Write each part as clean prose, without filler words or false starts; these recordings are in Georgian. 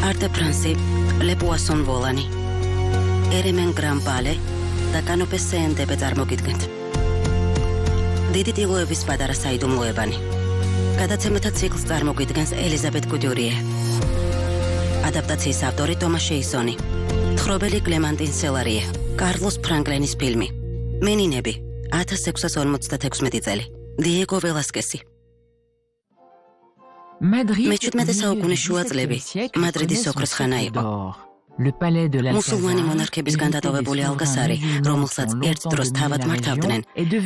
არტე ფრანსი, ლე პუასონ ვოლანი, ერემენ გრამპალე და კანოპეს სეენდებე წარმოგიდგენთ. დიდი ტილოების პატარა საიდუმლოებანი. გადაცემათა ციკლს წარმოგიდგენს ელიზაბეთ გუდურიე. ადაპტაციის ავტორი ტომას შეისონი. თხრობელი კლემანტინ სელარიე. კარლოს ფრანკლენის ფილმი. მენინები 1656 წელი. დიეგო ველასკესი. მე-17 საუკუნის შუა წლები მადრიდის ოქროს ხანა იყო. მუსულმანი მონარქებისგან დატოვებული ალკასარი, რომელსაც ერთ დროს თავად მართავდნენ,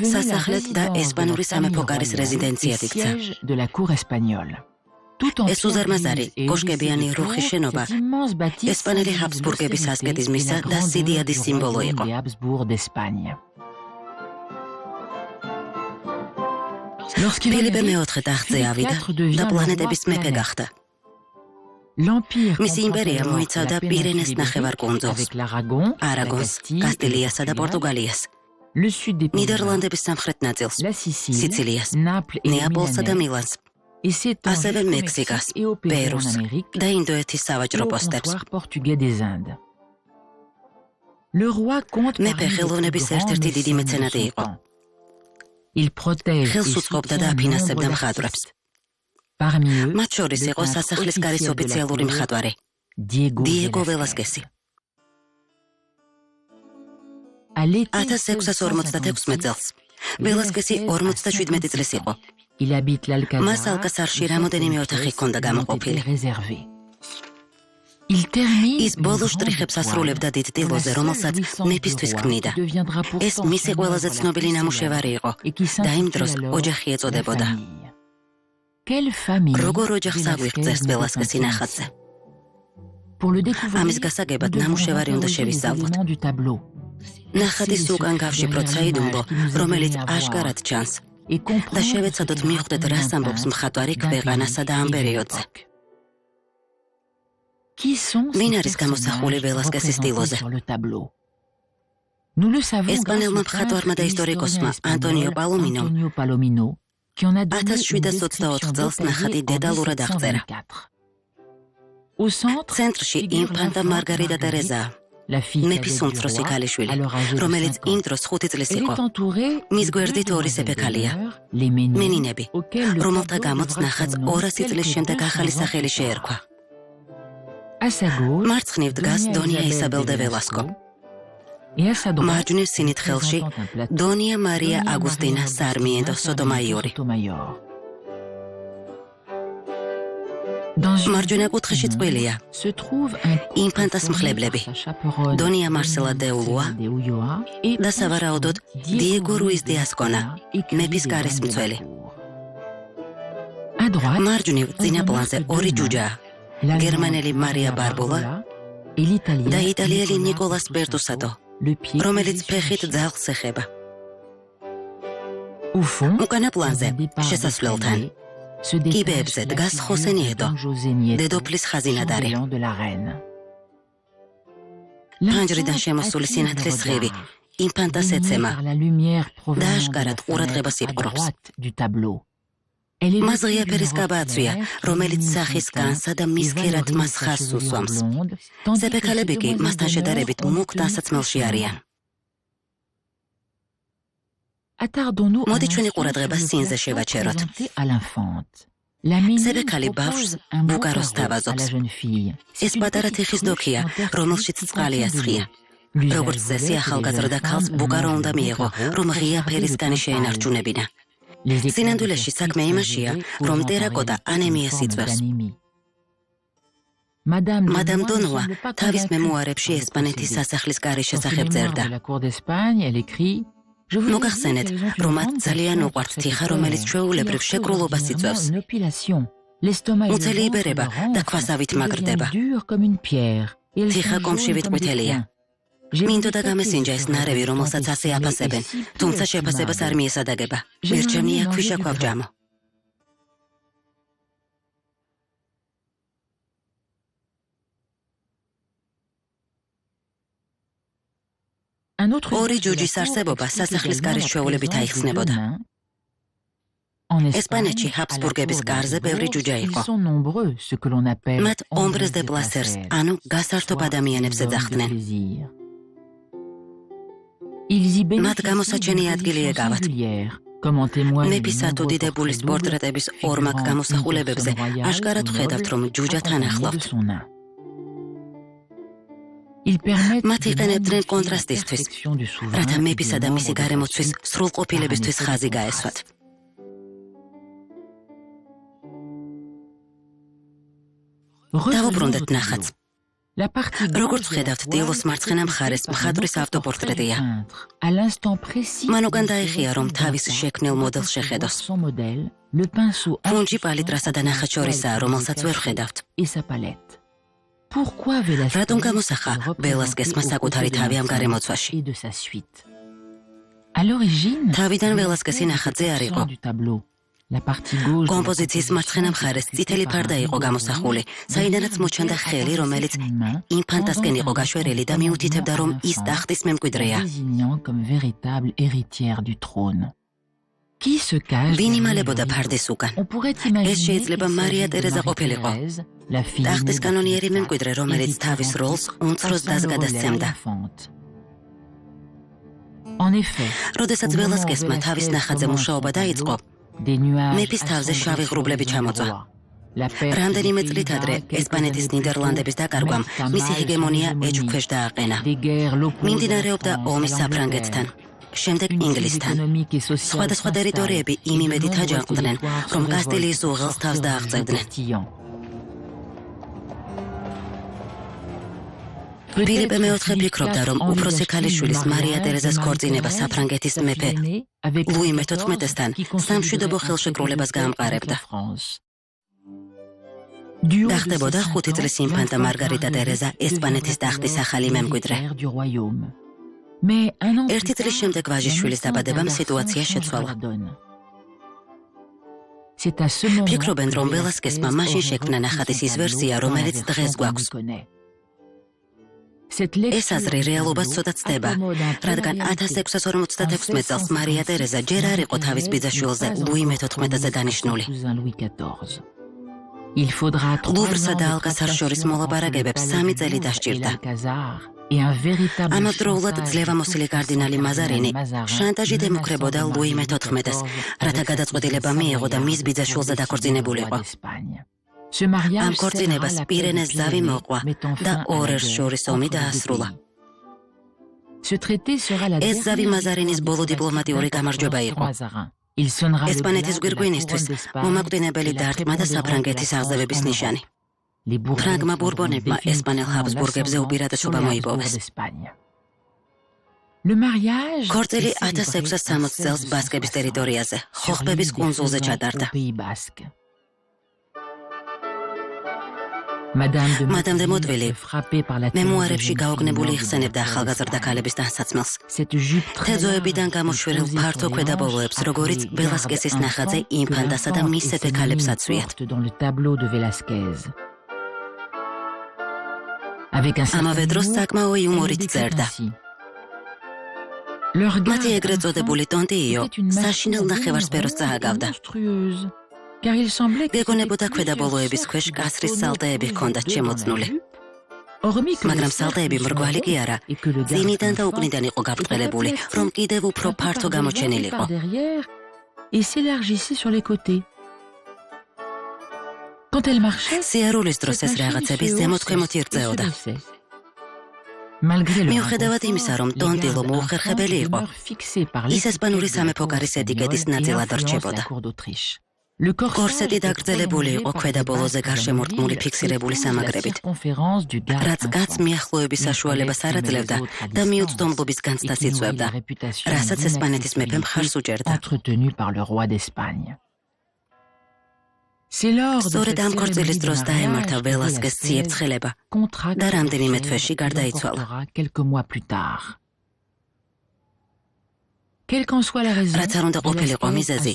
სასახლედ და ესპანური სამეფო კარის რეზიდენციად იქცა. ეს უზარმაზარი, კოშკებიანი რუხი შენობა ესპანელი ჰაბსბურგების ასკეტიზმისა და სიდიადის სიმბოლო იყო. ფილიპე მეოთხე ტახტზე ავიდა და პლანეტების მეფე გახდა. მისი იმპერია მოიცავდა პირენეს ნახევარკუნძულს, არაგონს, კასტილიასა და პორტუგალიას, ნიდერლანდების სამხრეთ ნაწილს, სიცილიას, ნეაპოლსა და მილანს, ასევე მექსიკას, პერუს და ინდოეთის სავაჭრო პოსტებს. მეფე ხელოვნების ერთ-ერთი დიდი მეცენატი იყო. ხელს უწყობდა და აფინანსებდა მხატვრებს. მათ შორის იყო სასახლის კარის ოფიციალური მხატვარი დიეგო ველასკესი. 1656 წელს ველასკესი 57 წლის იყო. მას ალკასარში რამოდენიმე ოთახი ჰქონდა გამოყოფილი. ის ბოლო შტრიხებს ასრულებდა დიდ ტილოზე, რომელსაც მეფისთვის ქმნიდა. ეს მისი ყველაზე ცნობილი ნამუშევარი იყო და იმ დროს ოჯახი ეწოდებოდა. როგორ ოჯახს აგვიღწევს ველასკესი ნახატზე? ამის გასაგებად ნამუშევარი უნდა შევისწავლოთ. ნახატის უკან გავშიფროთ საიდუმლო, რომელიც აშკარად ჩანს და შევეცადოთ მივხვდეთ, რას ამბობს მხატვარი ქვეყანასა და ამ პერიოდზე. ვინ არის გამოსახული ველასკესის ტილოზე? ესპანელმა მხატვარმა და ისტორიკოსმა ანტონიო პალომინომ 1724 წელს ნახატი დეტალურად აღწერა. ცენტრში ინფანტა მარგარიტა ტერეზაა, მეფის უმცროსი ქალიშვილი, რომელიც იმ დროს 5 წლის იყო. მის გვერდით ორი სეფექალია, მენინები, რომელთა გამოც ნახატს 200 წლის შემდეგ ახალი სახელი შეერქვა. მარცხნივ დგას დონია ისაბელ დე ველასკო. მარჯვნივ სინით-ხელში დონია მარია აგუსტინა სარმიენტო სოტომაიორი. მარჯვენა კუთხეში წყვილია ინფანტას მხლებლები, დონია მარსელა დე ულუა და სავარაუდოდ დიეგო რუის დე ასკონა, მეფის კარის მცველი. მარჯვნივ წინა პლანზე ორი ჯუჯაა, გერმანელი მარია ბარბოლა და იტალიელი ნიკოლას ბერტუსატო, რომელიც ფეხით ძაღლს ეხება. უკანა პლანზე, შესასვლელთან, კიბეებზე დგას ხოსე ნიედო, დედოფლის ხაზინადარი. ფანჯრიდან შემოსული სინათლის სხივი ინფანტას ეცემა და აშკარად ყურადღებას იპყრობს. მას ღია ფერის კაბა აცვია, რომელიც სახის განსა და მისქერად მას ხაზს უსვამს. სეფექალები კი მასთან შედარებით მუქ დასაცმელში არიან. მოდი ჩვენი ყურადღება სინზე შევაჩეროთ. სეფექალი ბავშვს ბუკაროს თავაზობს. ეს პატარა თიხის დოქია, რომელშიც წყალი ასხია. როგორც წესი, ახალგაზრდა ქალს ბუკარო უნდა მიეღო, რომ ღია ფერისგანი შეენარჩუნებინა. სინამდვილეში საქმე იმაშია, რომ ტერაკოტა ანემიას იწვევს. მადამ დონუა თავის მემუარებში ესპანეთის სასახლის კარის შესახებ წერდა. მოგახსენეთ, რომ მათ ძალიან უყვართ თიხა, რომელიც ჩვეულებრივ შეკრულობას იწვევს. მუცელი იბერება და ქვასავით მაგრდება. თიხა კომში ვიტყვითელია. მინდოდა გამესინჯა ეს ნარევი, რომელსაც ასე აფასებენ, თუმცა შეფასებას არ მიესადაგება. მირჩევნია ქვიშაქვაბჯამო. ორი ჯუჯის არსებობა სასახლის კარის ჩვეულებით აიხსნებოდა. ესპანეთში ჰაბსბურგების კარზე ბევრი ჯუჯა იყო. მათ hombres de placers, ანუ გასართობ ადამიანებს ეძახდნენ. მათ გამოსაჩენი ადგილი ეკავათ. მეფისა თუ დიდებულის პორტრეტების ორმაგ გამოსახულებებზე აშკარად ხედავთ, რომ ჯუჯა თან ახლავთ. მათ იყენებდნენ კონტრასტისთვის, რათა მეფისა და მისი გარემოცვის სრულყოფილებისთვის ხაზი გაესვათ. დავუბრუნდეთ ნახატს. როგორც ხედავთ, დილოს მარცხენა მხარეს მხატვრის ავტოპორტრეტია. მან უკან დაიხია, რომ თავის შექმნილ მოდელს შეხედოს. ფუნჯი პალიტრასა და ნახატშორისაა, რომელსაც ვერ ხედავთ. რატომ გამოსახა ველასკესმა საკუთარი თავი ამ გარემოცვაში? თავიდან ველასკესი ნახატზე არ იყო. კომპოზიციის მარცხენა მხარეს წითელი ფარდა იყო გამოსახული, საიდანაც მოჩანდა ხელი, რომელიც ინფანტასკენ იყო გაშვერილი და მიუთითებდა, რომ ის ტახტის მემკვიდრეა. ვინ იმალებოდა ფარდის უკან? ეს შეიძლება მარია ტერეზა ყოფილიყო, ტახტის კანონიერი მემკვიდრე, რომელიც თავის როლს უმცროს დას გადასცემდა. როდესაც ველასკესმა თავის ნახატზე მუშაობა დაიწყო, მეფის თავზე შავი ღრუბლები ჩამოწვა. რამდენიმე წლით ადრე ესპანეთის ნიდერლანდების დაკარგვამ მისი ჰეგემონია ეჭვქვეშ დააყენა. მიმდინარეობდა ომი საფრანგეთთან, შემდეგ ინგლისთან. სხვადასხვა ტერიტორიები იმ იმედით აჯანყდნენ, რომ კასტილიის უღელს თავს დააღწევდნენ. ფილიპე მეოთხე ფიქრობდა, რომ უფროსი ქალიშვილის მარია ტერეზას ქორწინება საფრანგეთის მეფე ლუი მე-14-თან სამშვიდობო ხელშეკრულებას გაამყარებდა. გახდებოდა 5 წლის ინფანტა მარგარიტა ტერეზა ესპანეთის ტახტის ახალი მემკვიდრე. 1 წლის შემდეგ ვაჟიშვილის დაბადებამ სიტუაცია შეცვალა. ფიქრობენ, რომ ველასკესმა მაშინ შექმნა ნახატის ის ვერსია, რომელიც დღეს გვაქვს. ეს აზრი რეალობას ცოტა ცდება, რადგან 1656 წელს მარია ტერეზა ჯერ არ იყო თავის ბიძაშვილზე ლუი მე-14-ზე დანიშნული. ლუვრსა და ალკაზარს შორის მოლაპარაკებებს 3 წელი დასჭირდა. ამავდროულად ძლევამოსილი კარდინალი მაზარინი შანტაჟით ემუქრებოდა ლუი მე-14-ს, რათა გადაწყვეტილება მიეღო და მის ბიძაშვილზე დაქორწინებულიყო. ამ ქორწინებას პირენეს ზავი მოყვა და ორ ერს შორის ომი დაასრულა. ეს ზავი მაზარინის ბოლო დიპლომატიური გამარჯვება იყო. ესპანეთის გვირგვინისთვის მომაკვდინებელი დარტყმა და საფრანგეთის აღზევების ნიშანი. ფრანგმა ბურბონებმა ესპანელ ჰაბსბურგებზე უპირატესობა მოიპოვეს. ქორწილი 1660 წელს ბასკების ტერიტორიაზე, ხოხბების კუნძულზე ჩატარდა. მადამ დე მოტვილი მემუარებში გაოგნებული იხსენებდა ახალგაზრდა ქალების დასაცმელს. თეძოებიდან გამოშვერილ ფართო ქვედაბოლოებს, როგორც ველასკესის ნახატზე ინფანტასა და მის ეფე ქალებს აცვიათ. ამავე დროს საკმაო იუმორით წერდა. მათი ეგრეთ წოდებული ტონტიიო საშინელ ნახევარსფეროს წააგავდა. გეგონებოდა ქვედაბოლოების ქვეშ კასრის სალტეები ჰქონდათ შემოწნული. მაგრამ სალტეები მრგვალი კი არა, წინიდან და უკნიდან იყო გაბრტყელებული, რომ კიდევ უფრო ფართო გამოჩენილიყო. სიარულის დროს ეს რაღაცები ზემოთქვემოთ ირწეოდა. მიუხედავად იმისა, რომ ტონტილო მოუხერხებელი იყო, ის ესპანური სამეფო კარის ეტიკეტის ნაწილად რჩებოდა. კორსეტი დაგრძელებული იყო ქვედაბოლოზე გარშემორტყმული ფიქსირებული სამაგრებით, რაც კაც მიახლოების საშუალებას არ აძლევდა და მიუწვდომლობის განცდას იწვევდა, რასაც ესპანეთის მეფემ მხარს უჭერდა. სწორედ ამ ქორწილის დროს დაემართა ველასკეს ციებ-ცხელება და რამდენიმე თვეში გარდაიცვალა. რაც არ უნდა ყოფილიყო მიზეზი,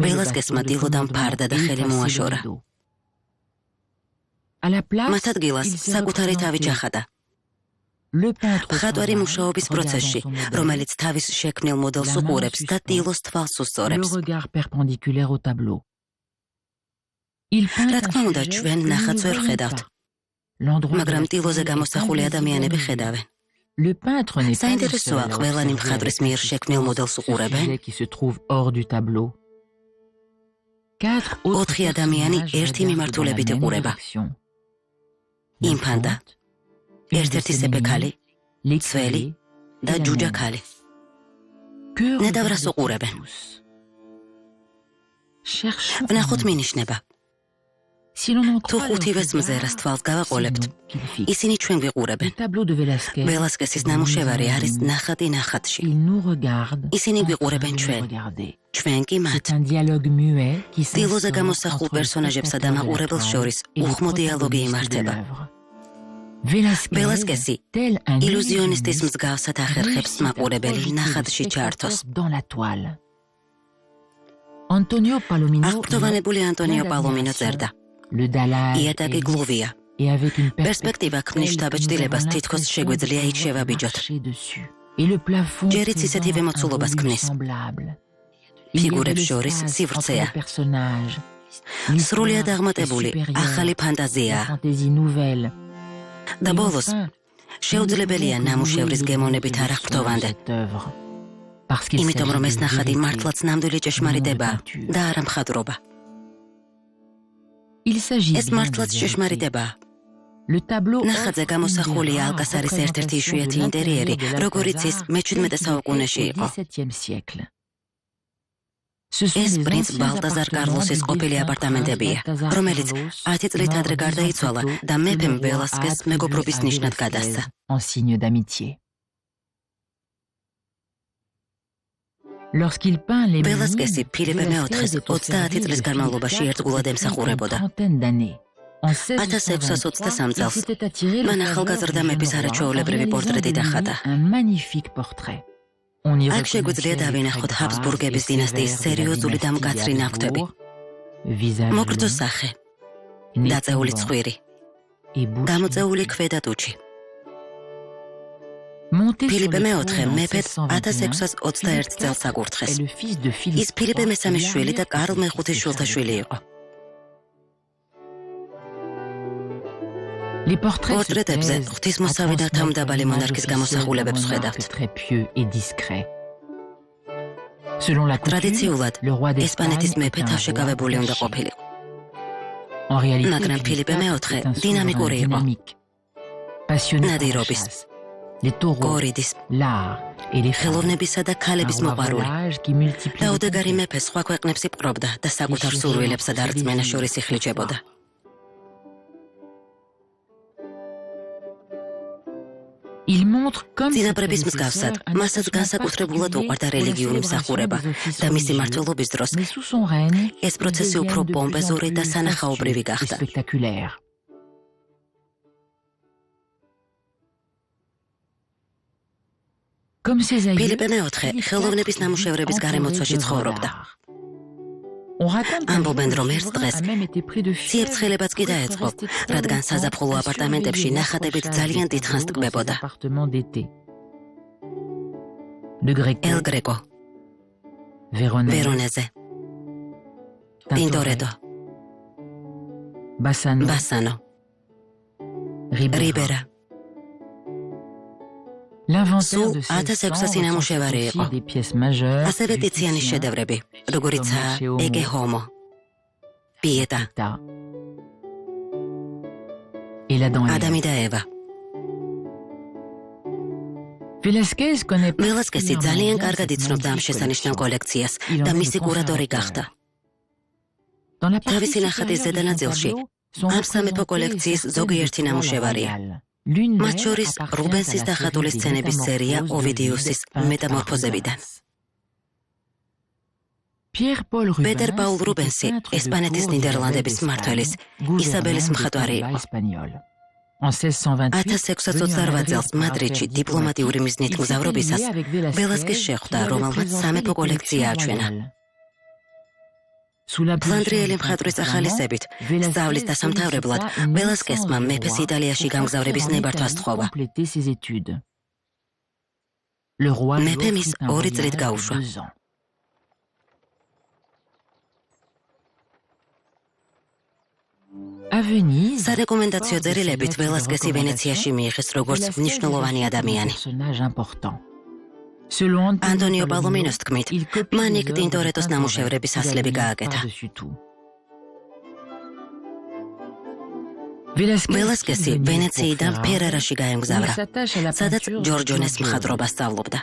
ველასკესმა დილოდან ფარდა და ხელი მოაშორა. მათ ადგილას საკუთარი თავი ჩახატა. მხატვარი მუშაობის პროცესში, რომელიც თავის შექმნილ მოდელს უყურებს და ტილოს თვალს უსწორებს. რა თქმა უნდა, ჩვენ ნახატს ვერ ხედავთ, მაგრამ ტილოზე გამოსახული ადამიანები ხედავენ. საინტერესოა, ყველანი მხატვრის მიერ შექმნილ მოდელს უყურებენ. 4 ადამიანი ერთი მიმართულებით იყურება. ინფანტა, ერთ-ერთი სეფექალი, ცველი და ჯუჯაქალი. ნედავრას უყურებენ. ვნახოთ მინიშნება. თუ ხუთივეს მზერას თვალს გავაყოლებთ, ისინი ჩვენ გვიყურებენ. ველასკესის ნამუშევარი არის ნახატი ნახატში. ისინი გვიყურებენ ჩვენ. ჩვენ კი მათ. ტილოზე გამოსახულ პერსონაჟებსა და მაყურებელს შორის უხმო დიალოგი იმართება. ველასკესი ილუზიონისტის მსგავსად ახერხებს მაყურებელი ნახატში ჩართოს. აღფრთოვანებული ანტონიო პალომინო წერდა. იატაკი გლუვია. პერსპექტივა ქმნის შთაბეჭდილებას, თითქოს შეგვიძლია იქ შევაბიჯოთ. ჯერიც ისეთივე მოცულობას ქმნის. ფიგურებს შორის სივრცეა. სრულიად აღმატებული ახალი ფანტაზიაა. და ბოლოს, შეუძლებელია ნამუშევრის გემოვნებით არ აღფრთოვანდე. იმიტომ რომ ეს ნახატი მართლაც ნამდვილი ჭეშმარიტებაა და არა მხატვრობა. ეს მართლაც ჭეშმარიტებაა. ნახატზე გამოსახული ალკასარის ერთ-ერთი იშვიათი ინტერიერი, როგორიც ის მე-17 საუკუნეში იყო. ეს პრინც ბალტაზარ კარლოსის ყოფილი აპარტამენტებია, რომელიც 10 წლით ადრე გარდაიცვალა და მეფემ ველასკესს მეგობრობის ნიშნად გადასცა. ველასკესი ფილიპე მეოთხეს 30 წლის განმავლობაში ერთგულად ემსახურებოდა. 1623 წელს მან ახალგაზრდა მეფის არაჩვეულებრივი პორტრეტი დახატა. აქ შეგვიძლია დავინახოთ ჰაბსბურგების დინასტიის სერიოზული და მკაცრი ნაკვთები. მოგრძო სახე, დაწეული ცხვირი, გამოწეული ქვედა ტუჩი. ფილიპე მეოთხე მეფედ 1621 წელს აკურთხეს. ის ფილიპე მესამის შვილი და კარლ მეხუთის შვილთაშვილი იყო. პორტრეტებზე ღვთისმოსავი და თავმდაბალი მონარქის გამოსახულებებს ხედავთ. ტრადიციულად, ესპანეთის მეფე თავშეკავებული უნდა ყოფილიყო. მაგრამ ფილიპე მეოთხე დინამიკური იყო. ნადირობის, კორიდის, ხელოვნებისა და ქალების მოყვარული. დაუდეგარი მეფე სხვა ქვეყნებს იპყრობდა და საკუთარ სურვილებსა და რწმენას შორის იხლიჩებოდა. წინაპრების მსგავსად, მასაც განსაკუთრებულად უყვარდა რელიგიური მსახურება და მისი მმართველობის დროს ეს პროცესი უფრო პომპეზური და სანახაობრივი გახდა. ფილიპე მეოთხე ხელოვნების ნამუშევრების გარემოცვაში ცხოვრობდა. ამბობენ, რომ ერთ დღეს ციებ-ცხელებაც კი დაეწყო, რადგან საზაფხულო აპარტამენტებში ნახატებით ძალიან დიდხანს ტკბებოდა. ელ გრეკო, ვერონეზე, პინტორედო, ბასანო, რიბერა. სულ 1600 ნამუშევარი იყო. ასევე ტიციანის შედევრები, როგორიცაა ეკე ჰომო, პიეტა, ადამი და ევა. ველასკესი ძალიან კარგად იცნობდა ამ შესანიშნავ კოლექციას და მისი კურატორი გახდა. თავისი ნახატის ზედა ნაწილში ამ სამეფო კოლექციის ზოგიერთი ნამუშევარია. მათ შორის რუბენსის დახატული სცენების სერია ოვიდიუსის მეტამორფოზებიდან. პეტერ პაულ რუბენსი ესპანეთის ნიდერლანდების მმართველის ისაბელის მხატვარი იყო. 1628 წელს მადრიდში დიპლომატიური მიზნით მგზავრობისას ველასკეს შეხვდა, რომელმაც სამეფო კოლექცია აჩვენა. ფლანდრიელი მხატვრის ახალისებით, სწავლის დასამთავრებლად, ველასკესმა მეფეს იტალიაში გამგზავრების ნებართვა სთხოვა. მეფემ ის 2 წლით გაუშვა. სარეკომენდაციო წერილებით ველასკესი ვენეციაში მიიღეს როგორც მნიშვნელოვანი ადამიანი. ანტონიო პალომინოს თქმით, მან იქ ტინტორეტოს ნამუშევრების ასლები გააკეთა. ველასკესი ვენეციიდან ფერარაში გაემგზავრა, სადაც ჯორჯონეს მხატვრობა სწავლობდა.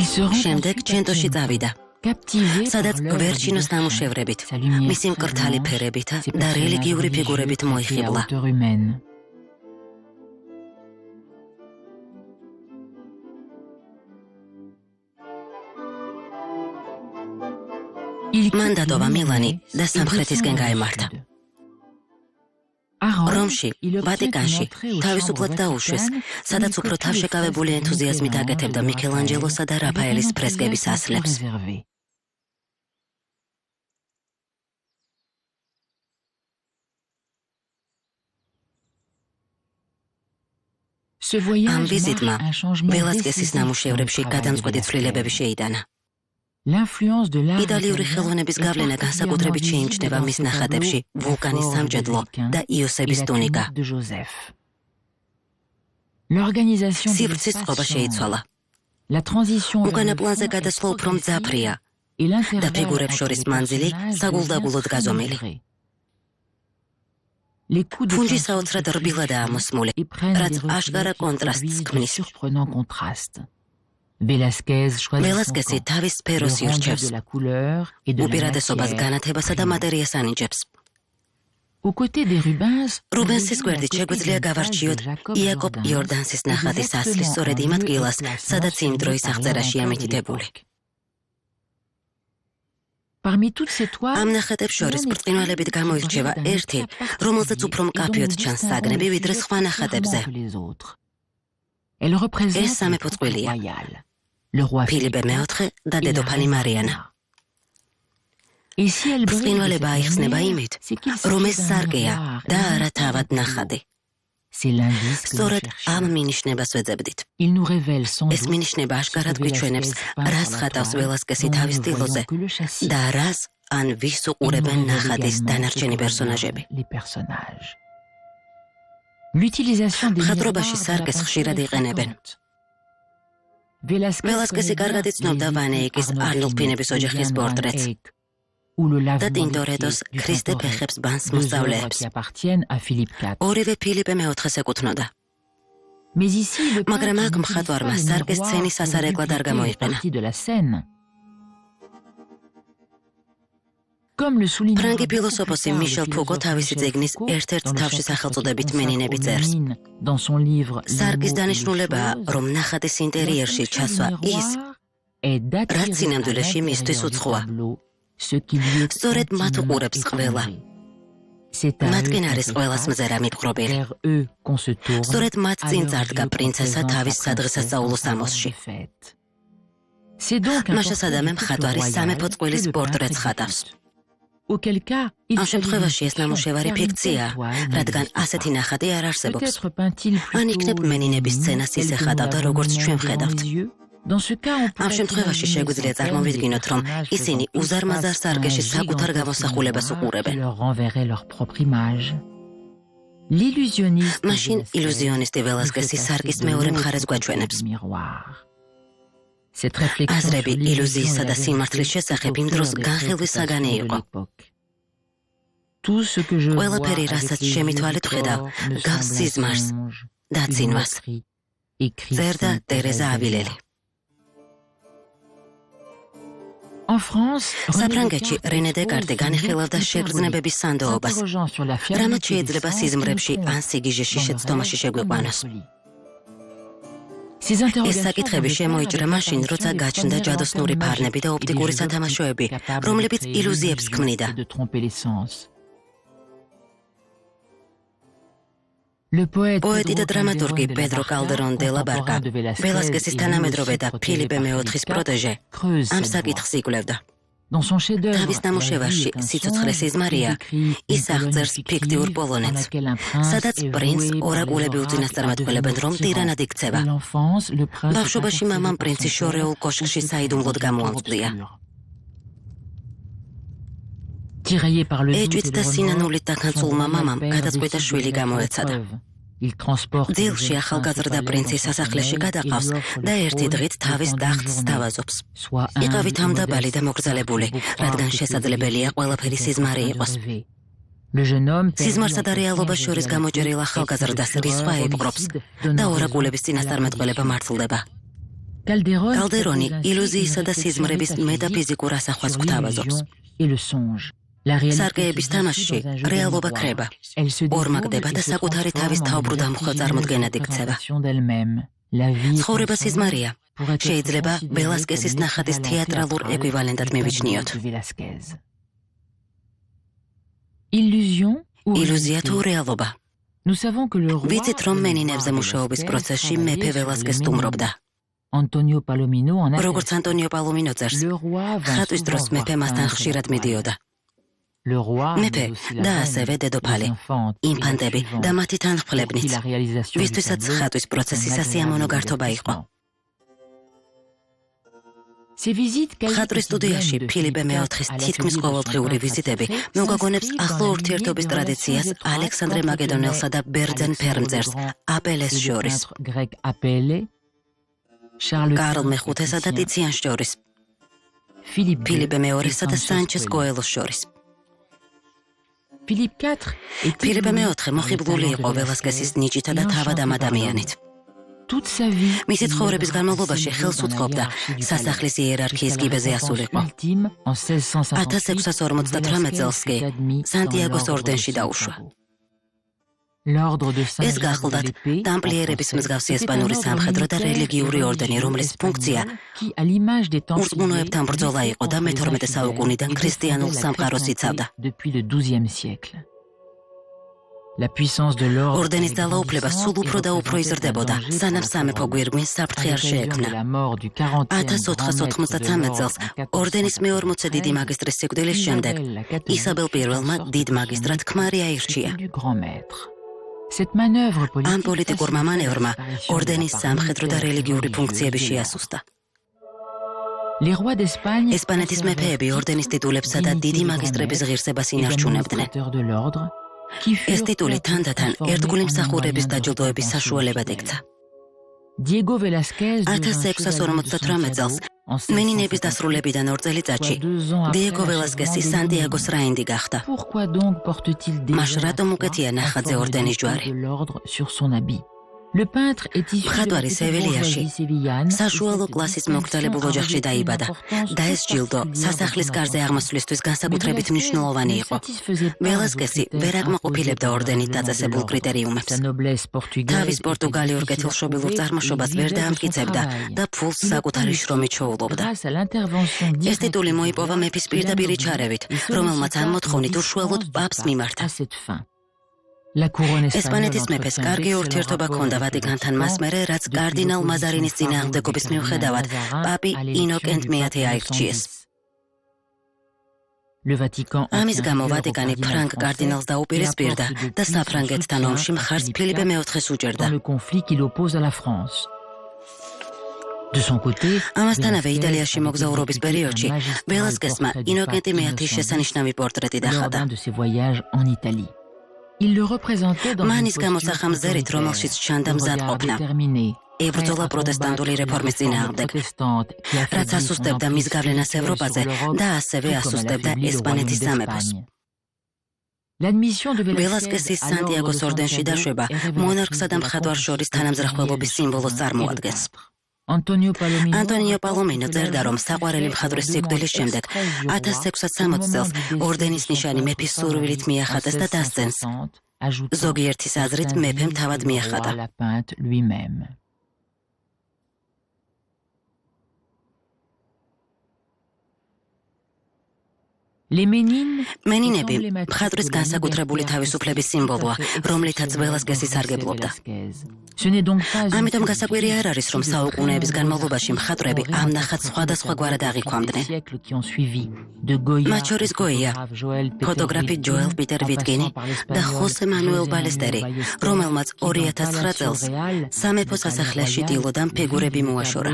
შემდეგ ჩენტოში წავიდა, სადაც გვერჩინოს ნამუშევრებით, მისი მკრთალი ფერებით და რელიგიური ფიგურებით მოიხიბლა. მან დატოვა მილანი და სამხრეთისკენ გაემართა. რომში, ვატიკანში, თავისუფლად დაუშვეს, სადაც უფრო თავშეკავებული ენთუზიაზმით აკეთებდა მიქელანჯელოსა და რაფაელის ფრესკების ასლებს. ამ ვიზიტმა ველასკესის ნამუშევრებში გადამწყვეტი ცვლილებები შეიტანა. იტალიური ხელოვნების გავლენა განსაკუთრებით შეიმჩნევა მის ნახატებში ვულკანის სამჭედლო და იოსების ტუნიკა. სივრცის წყობა შეიცვალა. უკანა პლანზე გადასვლა უფრო მძაფრია და ფიგურებს შორის მანძილი საგულდაგულოდ გაზომილი. ფუნჯი საოცრად რბილადაა მოსმული, რაც აშკარა კონტრასტს ქმნის. ველასკესი თავის სფეროს ირჩევს, უპირატესობას განათებასა და მატერიას ანიჭებს. რუბენსის გვერდით შეგვიძლია გავარჩიოთ იაკობ იორდანსის ნახატის ასლი სწორედ იმ ადგილას, სადაც იმ დროის აღწერაშია მითითებული. ამ ნახატებს შორის ბრწყინვალებით გამოირჩევა ერთი, რომელზეც უფრო მკაფიოდ ჩანს საგნები, ვიდრე სხვა ნახატებზე. ეს სამეფო წყვილია, ფილიპე მეოთხე და დედოფალი მარიანა. ბრწყინვალება აიხსნება იმით, რომ ეს სარკეა და არა თავად ნახატი. სწორედ ამ მინიშნებას ვეძებდით. ეს მინიშნება აშკარად გვიჩვენებს, რას ხატავს ველასკესი თავის სტილოზე და რას ან ვის უყურებენ ნახატის დანარჩენი პერსონაჟები. მხატვრობაში სარკეს ხშირად იყენებენ. ველასკესი კარგად იცნობდა ვან ეიკის არნოლფინების ოჯახის პორტრეტს და ტინტორეტოს ქრისტე ფეხებს ბანს მოსწავლეებს. ორივე ფილიპე მეოთხეს ეკუთვნოდა. მაგრამ აქ მხატვარმა სარკეს სცენი სასარეკლად არ გამოიყენა. ფრანგი ფილოსოფოსი მიშელ ფუკო თავისი წიგნის ერთ-ერთ თავში სახელწოდებით მენინები წერს. სარკის დანიშნულებაა, რომ ნახატის ინტერიერში ჩასვა ის, რაც სინამდვილეში მისთვის უცხოა. სწორედ მათ უყურებს ყველა. მათკენ არის ყველას მზერა მიპყრობილი. სწორედ მათ წინ წარდგა პრინცესა თავის სადღესასწაულო სამოსში. მაშასადამე მხატვარი სამეფო წყვილის პორტრეტს ხატავს. ამ შემთხვევაში ეს ნამუშევარი ფიქციაა, რადგან ასეთი ნახატი არ არსებობს. ან იქნებ მენინების სცენას ისე ხატავდა, როგორც ჩვენ ვხედავთ. ამ შემთხვევაში შეგვიძლია წარმოვიდგინოთ, რომ ისინი უზარმაზარ სარკეში საკუთარ გამოსახულებას უყურებენ. მაშინ ილუზიონისტი ველასკესი სარკის მეორე მხარეს გვაჩვენებს. აზრები ილუზიისა და სიმართლის შესახებ იმ დროს განხილვის საგანი იყო. ყველაფერი, რასაც შემითვალეთ ვხედავ, გავს სიზმარს, დაცინვას. წერდა ტერეზა ავილელი. საფრანგეთში რენე დეკარტე განიხილავდა შეგრძნებების სანდოობას, რამაც შეიძლება სიზმრებში ან სიგიჟეში შეცდომაში შეგვიყვანოს. ეს საკითხები შემოიჭრა მაშინ, როცა გაჩნდა ჯადოსნური ფარნები და ოპტიკური სათამაშოები, რომლებიც ილუზიებს ქმნიდა. პოეტი და დრამატურგი პედრო კალდერონ დე ლა ბარკა, ველასკესის თანამედროვე და ფილიპე მეოთხის პროტეჟე, ამ საკითხს იკვლევდა. თავის ნამუშევარში სიცოცხლე სიზმარია ის აღწერს ფიქტიურ პოლონეთს, სადაც პრინცს ორაკულები უწინასწარმეტყველებენ, რომ ტირანად იქცევა. ბავშვობაში მამამ პრინცი შორეულ კოშკში საიდუმლოდ გამოამწვდია. ეჭვით და სინანულით დაქანწულმა მამამ გადაწყვიტა შვილი გამოეცადა. ძილში ახალგაზრდა პრინცი სასახლეში გადაყავს და ერთი დღით თავის ტახტს სთავაზობს. იყავით ამდაბალი და მოგრძალებული, რადგან შესაძლებელია ყველაფერი სიზმარი იყოს. სიზმარსა და რეალობას შორის გამოჭერილ ახალგაზრდას რისხვა იპყრობს და ორაკულების წინასწარმეტყველება მართლდება. კალდერონი ილუზიისა და სიზმრების მეტაფიზიკურ ასახვას გვთავაზობს. სარკეების თამაშში რეალობა ქრება, ორმაგდება და საკუთარი თავის თავბრუდ ამხელ წარმოდგენად იქცევა. ცხოვრება სიზმარია, შეიძლება ველასკესის ნახატის თეატრალურ ეკვივალენტად მივიჩნიოთ. ილუზია თუ რეალობა? ვიცით, რომ მენინებზე მუშაობის პროცესში მეფე ველასკეს სტუმრობდა. როგორც ანტონიო პალომინო წერს, ხატვის დროს მეფე მასთან ხშირად მიდიოდა. მეფე და ასევე დედოფალი, ინფანტები და მათი თანხმლებნიც, ვისთვისაც ხატვის პროცესი სასიამოვნო გართობა იყო. ხატვის სტუდიაში ფილიპე მეოთხის თითქმის ყოველდღიური ვიზიტები მოგაგონებს ახლო ურთიერთობის ტრადიციას ალექსანდრე მაკედონელსა და ბერძენ ფერმწერს აპელეს შორის, კარლ მეხუთესა და ტიციანს შორის, ფილიპე მეორესა და სანჩეს კოელოს შორის. ფილიპე მეოთხე მოხიბლული იყო ველასკესის ნიჭითა და თავადამ ადამიანით. მისი ცხოვრების განმავლობაში ხელს უწყობდა სასახლის იერარქიის კიბეზე ასულიყო. 1658 წელს კი სანტიაგოს ორდენში დაუშვა. ეს გახლდათ ტამპლიერების მსგავსი ესპანური სამხედრო და რელიგიური ორდენი, რომლის ფუნქცია ურწმუნოებთან ბრძოლა იყო და მე-12 საუკუნიდან ქრისტიანულ სამყაროს იცავდა. ორდენის ძალაუფლება სულ უფრო და უფრო იზრდებოდა, სანამ სამეფო გვირგვინს საფრთხე არ შეექმნა. 1493 წელს ორდენის მე-40 დიდი მაგისტრის სიკვდილის შემდეგ ისაბელ პირველმა დიდ მაგისტრად ქმარი აირჩია. ამ პოლიტიკურმა მანევრმა ორდენის სამხედრო და რელიგიური ფუნქციები შეასუსტა. ესპანეთის მეფეები ორდენის ტიტულებსა და დიდი მაგისტრების ღირსებას ინარჩუნებდნენ. ეს ტიტული თანდათან ერთგული მსახურების დაჯილდოების საშუალებად იქცა. 1658 წელს მენინების დასრულებიდან 2 წელიწადში დიეგო ველასკესი სანტიაგოს რაინდი გახდა. მაშ რატომ უკეთია ნახატზე ორდენის ჯვარი? მხატვარი სევილიაში საშუალო კლასის მოგრძალებულ ოჯახში დაიბადა და ეს ჯილდო სასახლის კარზე აღმასვლისთვის განსაკუთრებით მნიშვნელოვანი იყო. ველასკესი ვერ აკმაყოფილებდა ორდენით დაწესებულ კრიტერიუმებს. თავის პორტუგალიურ კეთილშობილურ წარმოშობას ვერ დაამტკიცებდა და ფულს საკუთარი შრომით შოულობდა. ეს ტიტული მოიპოვა მეფის პირდაპირი ჩარევით, რომელმაც ამ მოთხოვნით უშუალოდ პაპს მიმართა. ესპანეთის მეფეს კარგი ურთიერთობა ჰქონდა ვატიკანთან მას მერე, რაც კარდინალ მაზარინის წინააღმდეგობის მიუხედავად პაპი ინოკენტ მე-10 აირჩიეს. ამის გამო ვატიკანი ფრანგ კარდინალს დაუპირისპირდა და საფრანგეთთან ომში მხარს ფილიპე მეოთხეს უჭერდა. ამასთანავე იტალიაში მოგზაურობის პერიოდში ველასკესმა ინოკენტი მე-10-ის შესანიშნავი პორტრეტი დახატა. მან ის გამოსახა მზერით, რომელშიც ჩანდა მზადყოფნა. ებრძოლა პროტესტანტული რეფორმის წინააღმდეგ, რაც ასუსტებდა მის გავლენას ევროპაზე და ასევე ასუსტებდა ესპანეთის სამეფოს. ველასკესის სანტიაგოს ორდენში დაშვება მონარქსა და მხატვარს შორის თანამზრახველობის სიმბოლოს წარმოადგენს. ანტონიო პალომინო წერდა, რომ საყვარელი მხატვრის სიკვდილის შემდეგ 1660 წელს ორდენის ნიშანი მეფის სურვილით მიახატეს და დასცენს. ზოგიერთის აზრით მეფემ თავად მიახატა. მენინები მხატვრის განსაკუთრებული თავისუფლების სიმბოლოა, რომლითაც ველასკესი სარგებლობდა. ამიტომ გასაკვირი არ არის, რომ საუკუნეების განმავლობაში მხატვრები ამ ნახატს სხვადასხვაგვარად აღიქვამდნენ. მათ შორის გოია, ფოტოგრაფი ჯოელ პიტერ ვიტგენი და ხოსე მანუელ ბალესტერი, რომელმაც 2009 წელს სამეფო სასახლეში დილოდან ფიგურები მოაშორა.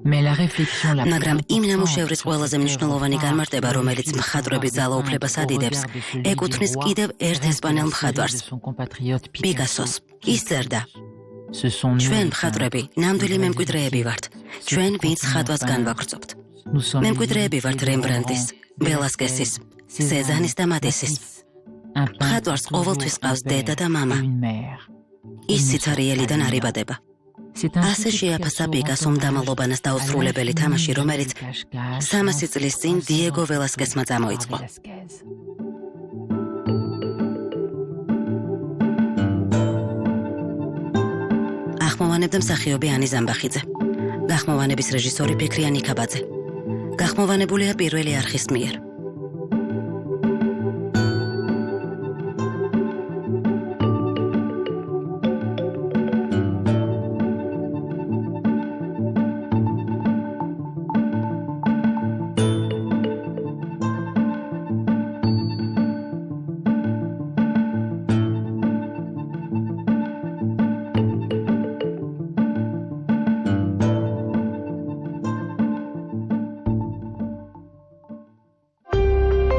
მაგრამ იმ ნამუშევრის ყველაზე მნიშვნელოვანი განმარტება, რომელიც მხატვრების ძალაუფლებას ადიდებს, ეკუთვნის კიდევ ერთ ესპანელ მხატვარს, პიკასოს. ის წერდა: ჩვენ მხატვრები ნამდვილი მემკვიდრეები ვართ, ჩვენ ვინც ხატვას განვაგრძობთ. მემკვიდრეები ვართ რემბრანდტის, ველასკესის, სეზანის და მატისის. მხატვარს ყოველთვის ყავს დედა და მამა. ის სიცარიელიდან არ იბადება. ასე შეაფასა პიკასომ დამალობანას დაუსრულებელი თამაში, რომელიც 300 წლის წინ დიეგო ველასკესმა წამოიწყო. ახმოვანებდა მსახიობი ანი ზამბახიძე. გახმოვანების რეჟისორი ფიქრია ნიკაბაძე. გახმოვანებულია პირველი არხის მიერ.